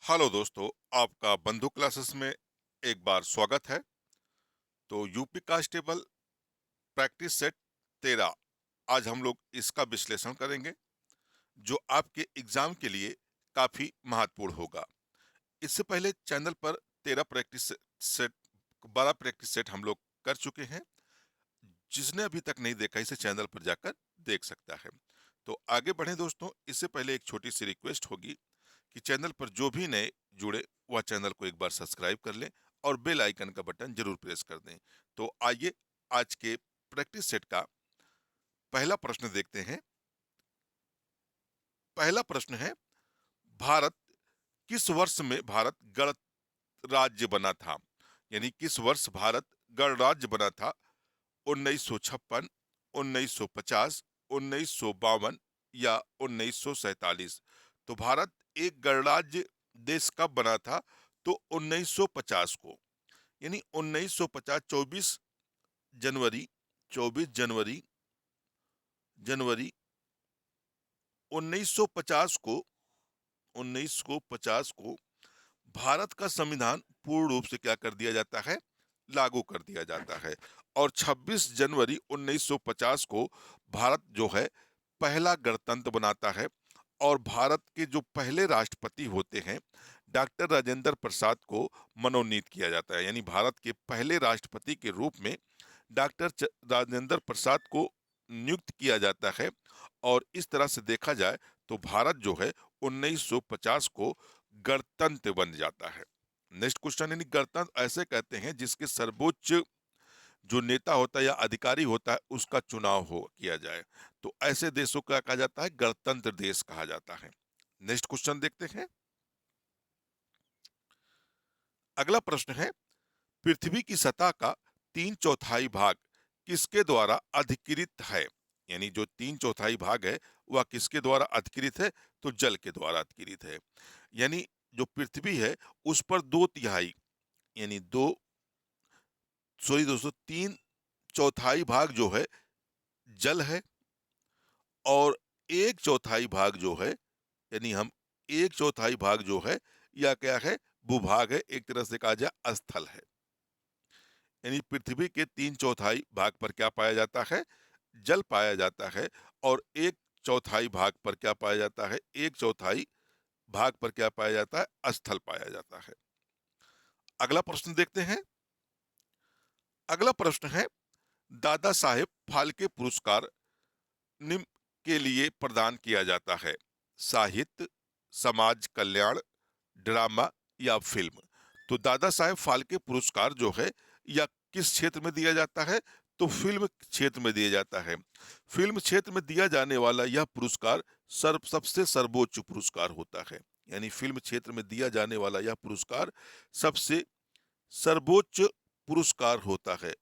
Hello दोस्तों, आपका बंधु क्लासेस में एक बार स्वागत है। तो यूपी कांस्टेबल प्रैक्टिस सेट 13 आज हम लोग इसका विश्लेषण करेंगे, जो आपके एग्जाम के लिए काफी महत्वपूर्ण होगा। इससे पहले चैनल पर 13 प्रैक्टिस सेट 12 प्रैक्टिस सेट हम लोग कर चुके हैं। जिसने अभी तक नहीं देखा इसे चैनल पर जाकर देख सकता है। तो आगे बढ़े दोस्तों, इससे पहले एक छोटी सी रिक्वेस्ट होगी कि चैनल पर जो भी नए जुड़े वह चैनल को एक बार सब्सक्राइब कर लें और बेल आइकन का बटन जरूर प्रेस कर दें। तो आइए आज के प्रैक्टिस सेट का पहला प्रश्न देखते हैं। पहला प्रश्न है, भारत किस वर्ष में भारत गणराज्य बना था? यानी किस वर्ष भारत गणराज्य बना था? 1956, 1950, 1952 या 1947? तो भारत एक गणराज्य देश कब बना था? तो 1950 को। यानी 1950 जनवरी 24 जनवरी जनवरी 1950 को 1950 को भारत का संविधान पूर्ण रूप से क्या कर दिया जाता है? लागू कर दिया जाता है। और 26 जनवरी 1950 को भारत जो है पहला गणतंत्र बनाता है। और भारत के जो पहले राष्ट्रपति होते हैं, डॉक्टर राजेंद्र प्रसाद को मनोनीत किया जाता है। यानी भारत के पहले राष्ट्रपति के रूप में राजेंद्र प्रसाद को नियुक्त किया जाता है। और इस तरह से देखा जाए तो भारत जो है 1950 को गणतंत्र बन जाता है। नेक्स्ट क्वेश्चन, यानी गणतंत्र ऐसे कहते हैं जिसके सर्वोच्च जो नेता होता है या अधिकारी होता है उसका चुनाव हो किया जाए। तो ऐसे देशों का कहा जाता है गणतंत्र देश कहा जाता है। नेक्स्ट क्वेश्चन देखते हैं। अगला प्रश्न है, पृथ्वी की सतह का 3/4 भाग किसके द्वारा अधिकृत है? यानी जो 3/4 भाग है वह किसके द्वारा अधिकृत है? तो जल के द्वारा अधिकृत है। यानी जो पृथ्वी है उस पर 2/3 यानी दो सॉरी दोस्तों 3/4 भाग जो है जल है। और 1/4 भाग जो है, यानी हम 1/4 भाग जो है या क्या है? भूभाग है, एक तरह से कहा जाए स्थल है। यानी पृथ्वी के 3/4 भाग पर क्या पाया जाता है? जल पाया जाता है। और 1/4 भाग पर क्या पाया जाता है? 1/4 भाग पर क्या पाया जाता है? स्थल पाया जाता है। अगला प्रश्न देखते हैं। अगला प्रश्न है, दादा साहेब फाल्के पुरस्कार निम्न के लिए प्रदान किया जाता है? साहित्य, समाज कल्याण, ड्रामा या फिल्म? तो दादा साहेब फाल्के पुरस्कार जो है या किस क्षेत्र में दिया जाता है? तो फिल्म क्षेत्र में दिया जाता है। फिल्म क्षेत्र में दिया जाने वाला यह पुरस्कार सबसे सर्वोच्च पुरस्कार होता है। यानी फिल्म क्षेत्र में दिया जाने वाला यह पुरस्कार सबसे सर्वोच्च पुरस्कार होता है।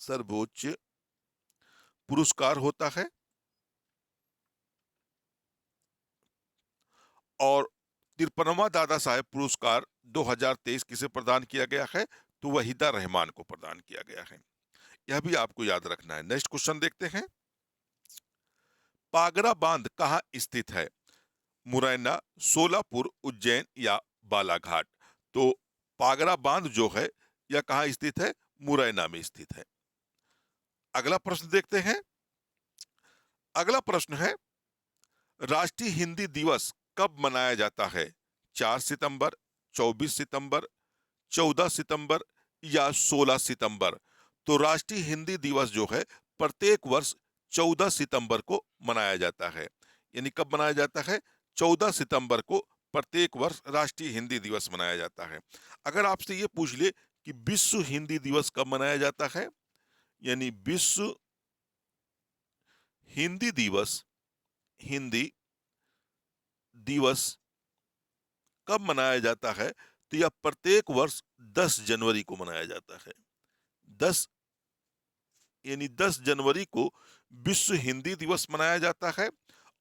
सर्वोच्च पुरस्कार होता है। और 53वां दादा साहेब पुरस्कार 2023 किसे प्रदान किया गया है? तो वहीदा रहमान को प्रदान किया गया है। यह भी आपको याद रखना है। नेक्स्ट क्वेश्चन देखते हैं। पागरा बांध कहाँ स्थित है? मुरैना, सोलापुर, उज्जैन या बालाघाट? तो पागरा बांध जो है यह कहाँ स्थित है? मुरैना में स्थित है। अगला प्रश्न देखते हैं। अगला प्रश्न है, राष्ट्रीय हिंदी दिवस कब मनाया जाता है? 4 सितंबर, 24 सितंबर, 14 सितंबर या 16 सितंबर? तो राष्ट्रीय हिंदी दिवस जो है प्रत्येक वर्ष 14 सितंबर को मनाया जाता है। यानी कब मनाया जाता है? 14 सितंबर को प्रत्येक वर्ष राष्ट्रीय हिंदी दिवस मनाया जाता है। अगर आपसे ये पूछ ले कि विश्व हिंदी दिवस कब मनाया जाता है, यानी विश्व हिंदी दिवस हिंदी दिवस कब मनाया जाता है? तो यह प्रत्येक वर्ष 10 जनवरी को मनाया जाता है। 10 यानी 10 जनवरी को विश्व हिंदी दिवस मनाया जाता है।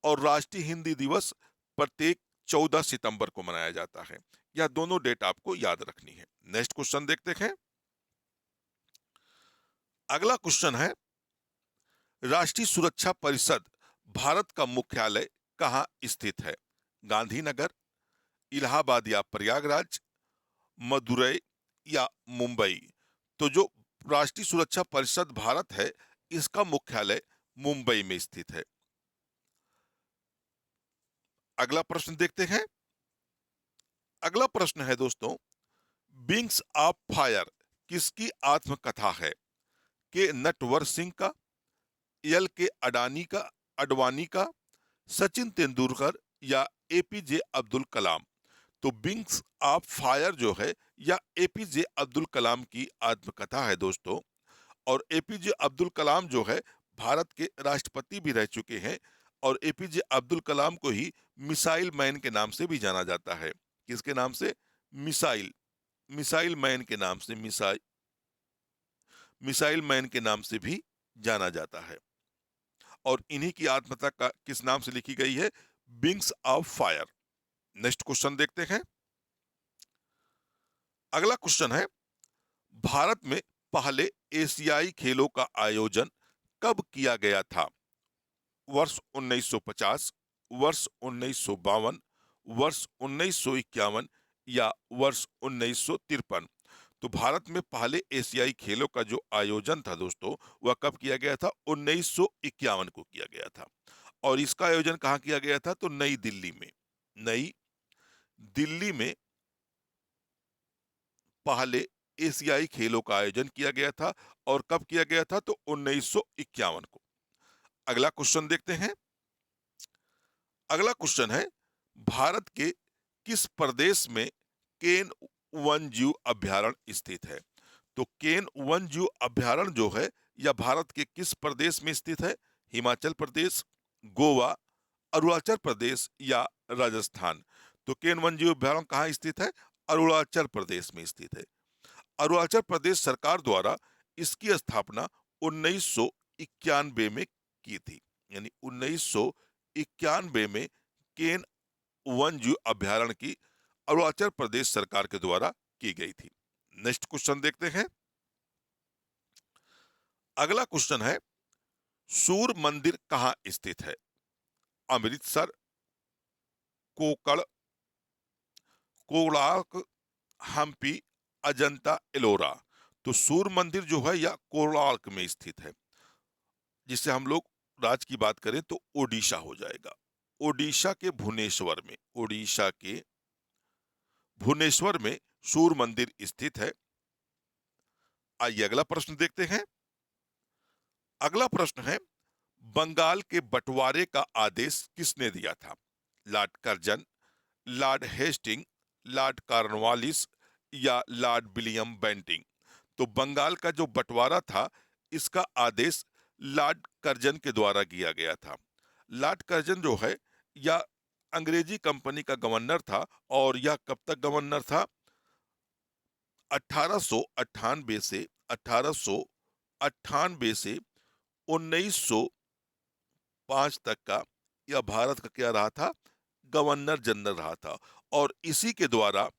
और राष्ट्रीय हिंदी दिवस प्रत्येक 14 सितंबर को मनाया जाता है। यह दोनों डेट आपको याद रखनी है। नेक्स्ट क्वेश्चन देखते हैं। अगला क्वेश्चन है, राष्ट्रीय सुरक्षा परिषद भारत का मुख्यालय कहाँ स्थित है? गांधीनगर इलाहाबाद या प्रयागराज, मदुरई या मुंबई। तो जो राष्ट्रीय सुरक्षा परिषद भारत है, इसका मुख्यालय मुंबई में स्थित है। अगला प्रश्न देखते हैं। अगला प्रश्न है दोस्तों, विंग्स ऑफ फायर किसकी आत्मकथा है? के नटवर सिंह का, एल के अडवाणी का, सचिन तेंदुलकर या एपीजे अब्दुल कलाम। तो विंग्स ऑफ फायर जो है या एपीजे अब्दुल कलाम की आत्मकथा है दोस्तों। और एपीजे अब्दुल कलाम जो है भारत के राष्ट्रपति भी रह चुके हैं। और एपीजे अब्दुल कलाम को ही मिसाइल मैन के नाम से भी जाना जाता है। किसके नाम से? मिसाइल मिसाइल मैन के नाम से, मिसाइल मैन के नाम से भी जाना जाता है। और इन्हीं की आत्मकथा का किस नाम से लिखी गई है? Wings of fire. Next question देखते हैं। अगला क्वेश्चन है, भारत में पहले एशियाई खेलों का आयोजन कब किया गया था? वर्ष 1950, वर्ष 1952, वर्ष 1951 या वर्ष 1953। तो भारत में पहले एशियाई खेलों का जो आयोजन था दोस्तों, वह कब किया गया था? 1951 को किया गया था। और इसका आयोजन कहाँ किया गया था? तो नई दिल्ली में। नई दिल्ली में पहले एशियाई खेलों का आयोजन किया गया था। और कब किया गया था? तो 1951 को। अगला क्वेश्चन देखते हैं। अगला क्वेश्चन है, भारत के किस प्रदेश में केन वन्यजीव अभयारण्य स्थित है? तो केन वन्यजीव अभयारण्य जो है यह भारत के किस प्रदेश में स्थित है? हिमाचल प्रदेश, गोवा, अरुणाचल प्रदेश या राजस्थान। तो केन वन्यजीव अभयारण्य कहाँ स्थित है? अरुणाचल प्रदेश में स्थित है। अरुणाचल प्रदेश सरकार द्वारा इसकी स्थापना 1991 में की थी। यानी 1991 में केन वन्यजीव अभयारण्य की अरुणाचल प्रदेश सरकार के द्वारा की गई थी। नेक्स्ट क्वेश्चन देखते हैं। अगला क्वेश्चन है, सूर्य मंदिर कहां स्थित है? अमृतसर, कोकड़, कोणार्क, हम्पी, अजंता, एलोरा। तो सूर्य मंदिर जो है यह कोणार्क में स्थित है। जिससे हम लोग राज्य की बात करें तो ओडिशा हो जाएगा। ओडिशा के भुवनेश्वर में, ओडिशा के भुवनेश्वर में सूर्य मंदिर स्थित है। आइए अगला प्रश्न देखते हैं। अगला प्रश्न है, बंगाल के बंटवारे का आदेश किसने दिया था? Lord Curzon, lord Hasting, lord Cornwallis या लॉर्ड विलियम बेंटिंग। तो बंगाल का जो बंटवारा था, इसका आदेश लॉर्ड कर्जन के द्वारा किया गया था। लॉर्ड कर्जन जो है यह अंग्रेजी कंपनी का गवर्नर था। और यह कब तक गवर्नर था? 1898 से 1898 से 1905 तक का यह भारत का क्या रहा था? गवर्नर जनरल रहा था। और इसी के द्वारा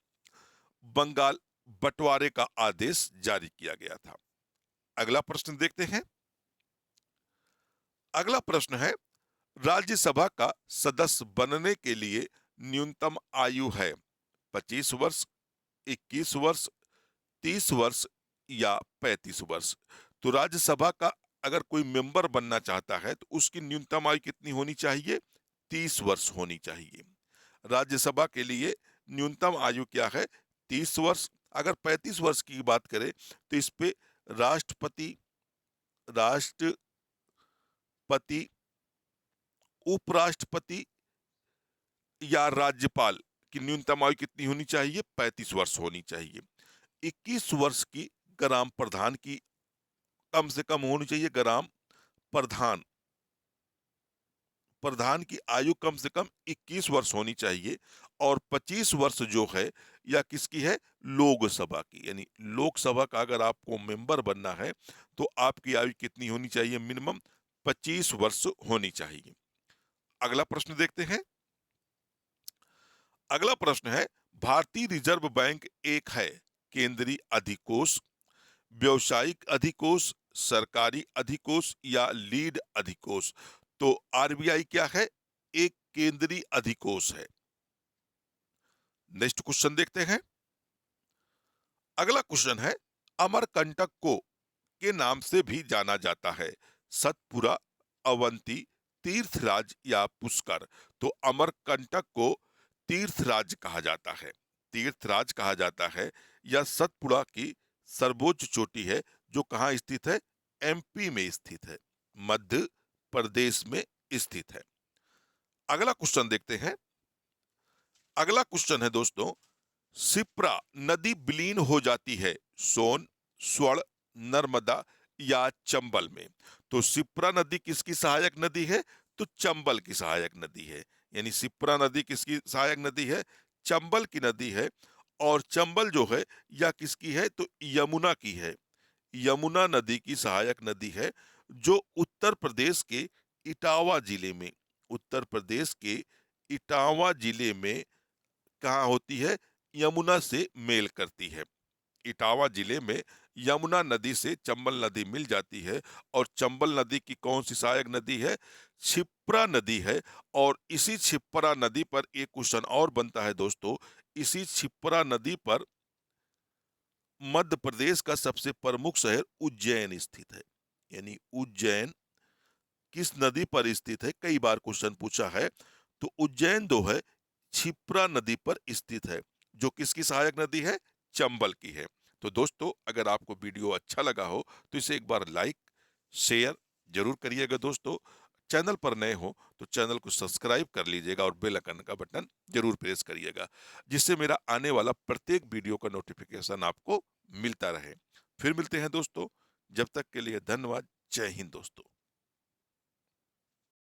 बंगाल बंटवारे का आदेश जारी किया गया था। अगला प्रश्न देखते हैं। अगला प्रश्न है, राज्यसभा का सदस्य बनने के लिए न्यूनतम आयु है 25 वर्ष, 21 वर्ष, 30 वर्ष या 35 वर्ष। तो राज्यसभा का अगर कोई मेंबर बनना चाहता है तो उसकी न्यूनतम आयु कितनी होनी चाहिए? 30 वर्ष होनी चाहिए। राज्यसभा के लिए न्यूनतम आयु क्या है? 30 वर्ष। अगर 35 वर्ष की बात करें तो इस पे राष्ट्रपति, राष्ट्रपति, उपराष्ट्रपति या राज्यपाल की न्यूनतम आयु कितनी होनी चाहिए? 35 वर्ष होनी चाहिए। 21 वर्ष की ग्राम प्रधान की कम से कम होनी चाहिए। ग्राम प्रधान प्रधान की आयु कम से कम 21 वर्ष होनी चाहिए। और 25 वर्ष जो है या किसकी है? लोकसभा की। यानी लोकसभा का अगर आपको मेंबर बनना है तो आपकी आयु कितनी होनी चाहिए? मिनिमम 25 वर्ष होनी चाहिए। अगला प्रश्न देखते हैं। अगला प्रश्न है, भारतीय रिजर्व बैंक एक है केंद्रीय अधिकोष, व्यवसायिक अधिकोष, सरकारी अधिकोष या लीड अधिकोष। तो आरबीआई क्या है? एक केंद्रीय अधिकोष है। नेक्स्ट क्वेश्चन देखते हैं। अगला क्वेश्चन है, अमरकंटक को के नाम से भी जाना जाता है, सतपुरा, अवंती, तीर्थराज या पुष्कर। तो अमरकंटक को तीर्थराज कहा जाता है, तीर्थराज कहा जाता है। यह सतपुड़ा की सर्वोच्च चोटी है, जो कहाँ स्थित है? एमपी में स्थित है, मध्य प्रदेश में स्थित है। अगला क्वेश्चन देखते हैं। अगला क्वेश्चन है दोस्तों, शिप्रा नदी विलीन हो जाती है सोन, स्वर्ण, नर्मदा या चंबल में। तो शिप्रा नदी किसकी सहायक नदी है? तो चंबल की सहायक नदी है। यानी शिप्रा नदी किसकी सहायक नदी है? चंबल की नदी है। और चंबल जो है यह किसकी है? तो यमुना की है। यमुना नदी की सहायक नदी है, जो उत्तर प्रदेश के इटावा जिले में, उत्तर प्रदेश के इटावा जिले में कहाँ होती है? यमुना से मेल करती है। इटावा जिले में यमुना नदी से चंबल नदी मिल जाती है। और चंबल नदी की कौन सी सहायक नदी है? क्षिप्रा नदी है। और इसी क्षिप्रा नदी पर एक क्वेश्चन और बनता है दोस्तों, इसी क्षिप्रा नदी पर मध्य प्रदेश का सबसे प्रमुख शहर उज्जैन स्थित है। यानी उज्जैन किस नदी पर स्थित है? कई बार क्वेश्चन पूछा है। तो उज्जैन जो है क्षिप्रा नदी पर स्थित है, जो किसकी सहायक नदी है? चंबल की है। तो दोस्तों, अगर आपको वीडियो अच्छा लगा हो तो इसे एक बार लाइक शेयर जरूर करिएगा दोस्तों। चैनल पर नए हो तो चैनल को सब्सक्राइब कर लीजिएगा और बेल आइकन का बटन जरूर प्रेस करिएगा, जिससे मेरा आने वाला प्रत्येक वीडियो का नोटिफिकेशन आपको मिलता रहे। फिर मिलते हैं दोस्तों, जब तक के लिए धन्यवाद। जय हिंद दोस्तों।